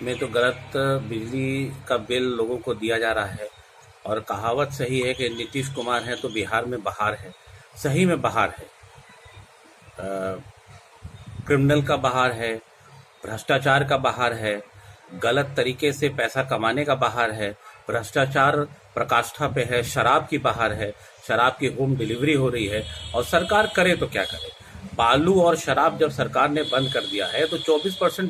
में तो गलत बिजली का बिल लोगों को दिया जा रहा है। और कहावत सही है कि नीतीश कुमार है तो बिहार में बहार है। सही में बहार है। क्रिमिनल का बहार है, भ्रष्टाचार का बहार है, गलत तरीके से पैसा कमाने का बहार है, भ्रष्टाचार प्रकाष्ठा पे है, शराब की बहार है, शराब की होम डिलीवरी हो रही है। और सरकार करे तो क्या करे। बालू और शराब जब सरकार ने बंद कर दिया है तो 24%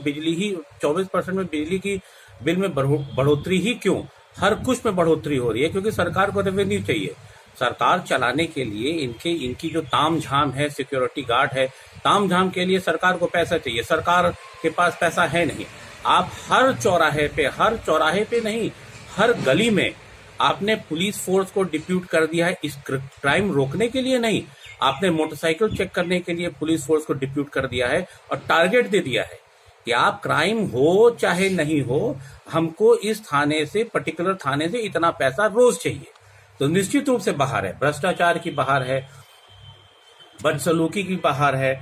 में बिजली की बिल में बढ़ोतरी ही क्यों, हर कुछ में बढ़ोतरी हो रही है, क्योंकि सरकार को रेवेन्यू चाहिए। सरकार चलाने के लिए इनकी जो तामझाम है, सिक्योरिटी गार्ड है, तामझाम के लिए सरकार को पैसा चाहिए। सरकार के पास पैसा है नहीं। आप हर चौराहे पे नहीं, हर गली में आपने पुलिस फोर्स को डिप्यूट कर दिया है। इस क्राइम रोकने के लिए नहीं, आपने मोटरसाइकिल चेक करने के लिए पुलिस फोर्स को डिप्यूट कर दिया है और टारगेट दे दिया है कि आप क्राइम हो चाहे नहीं हो, हमको इस थाने से, पर्टिकुलर थाने से इतना पैसा रोज चाहिए। तो निश्चित रूप से बाहर है, भ्रष्टाचार की बाहर है, बदसलूकी की बाहर है,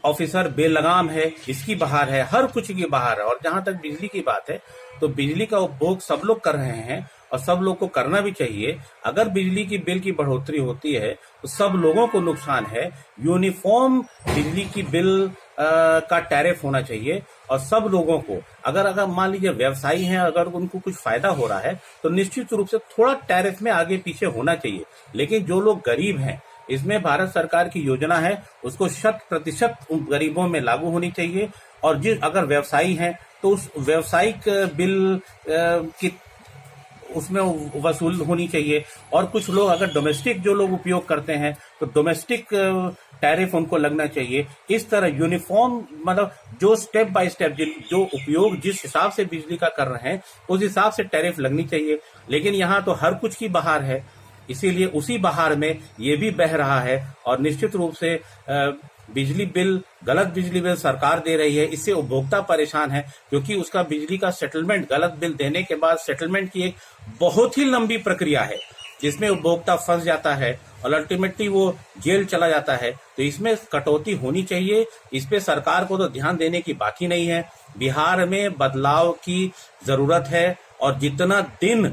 ऑफिसर बेलगाम है, इसकी बाहर है, हर कुछ की बाहर है। और जहां तक बिजली की बात है तो बिजली का उपभोग सब लोग कर रहे हैं और सब लोग को करना भी चाहिए। अगर बिजली की बिल की बढ़ोतरी होती है तो सब लोगों को नुकसान है। यूनिफॉर्म बिजली की बिल का टैरिफ होना चाहिए और सब लोगों को, अगर मान लीजिए व्यवसायी हैं, अगर उनको कुछ फायदा हो रहा है तो निश्चित रूप से थोड़ा टैरिफ में आगे पीछे होना चाहिए। लेकिन जो लोग गरीब हैं, इसमें भारत सरकार की योजना है, उसको 100% गरीबों में लागू होनी चाहिए। और अगर व्यवसायी हैं तो उस व्यवसायिक बिल की उसमें वसूल होनी चाहिए। और कुछ लोग अगर डोमेस्टिक जो लोग उपयोग करते हैं तो डोमेस्टिक टैरिफ उनको लगना चाहिए। इस तरह यूनिफॉर्म, मतलब जो स्टेप बाय स्टेप जो उपयोग जिस हिसाब से बिजली का कर रहे हैं उस हिसाब से टैरिफ लगनी चाहिए। लेकिन यहाँ तो हर कुछ की बहार है, इसीलिए उसी बहार में ये भी बह रहा है। और निश्चित रूप से बिजली बिल, गलत बिजली बिल सरकार दे रही है, इससे उपभोक्ता परेशान है, क्योंकि उसका बिजली का सेटलमेंट, गलत बिल देने के बाद सेटलमेंट की एक बहुत ही लंबी प्रक्रिया है जिसमें उपभोक्ता फंस जाता है और अल्टीमेटली वो जेल चला जाता है। तो इसमें कटौती होनी चाहिए। इस पे सरकार को तो ध्यान देने की बात ही नहीं है। बिहार में बदलाव की जरूरत है और जितना दिन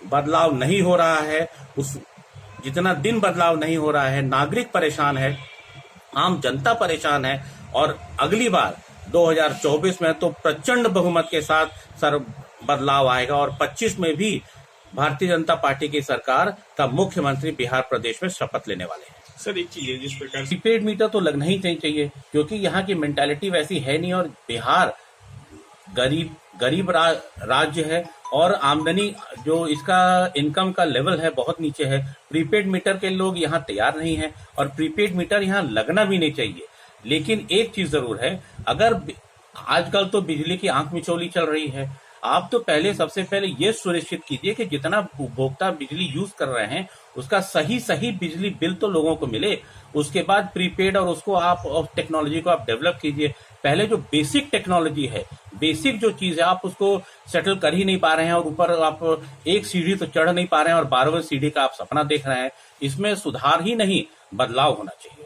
बदलाव नहीं हो रहा है, नागरिक परेशान है, आम जनता परेशान है। और अगली बार 2024 में तो प्रचंड बहुमत के साथ बदलाव आएगा और 25 में भी भारतीय जनता पार्टी की सरकार का मुख्यमंत्री बिहार प्रदेश में शपथ लेने वाले हैं। सर एक चीज है जिस प्रकार से प्रीपेड मीटर तो लगना ही चाहिए, क्योंकि यहाँ की मेंटालिटी वैसी है नहीं। और बिहार गरीब राज्य है और आमदनी जो इसका इनकम का लेवल है बहुत नीचे है। प्रीपेड मीटर के लोग यहाँ तैयार नहीं है और प्रीपेड मीटर यहाँ लगना भी नहीं चाहिए। लेकिन एक चीज जरूर है, अगर आजकल तो बिजली की आंख मिचौली चल रही है, आप तो सबसे पहले ये सुनिश्चित कीजिए कि जितना उपभोक्ता बिजली यूज कर रहे हैं उसका सही बिजली बिल तो लोगों को मिले। उसके बाद प्रीपेड और उसको आप टेक्नोलॉजी को आप डेवलप कीजिए। पहले जो बेसिक टेक्नोलॉजी है, बेसिक जो चीज है, आप उसको सेटल कर ही नहीं पा रहे हैं और ऊपर आप एक सीढ़ी तो चढ़ नहीं पा रहे हैं और 12वें सीढ़ी का आप सपना देख रहे हैं। इसमें सुधार ही नहीं, बदलाव होना चाहिए।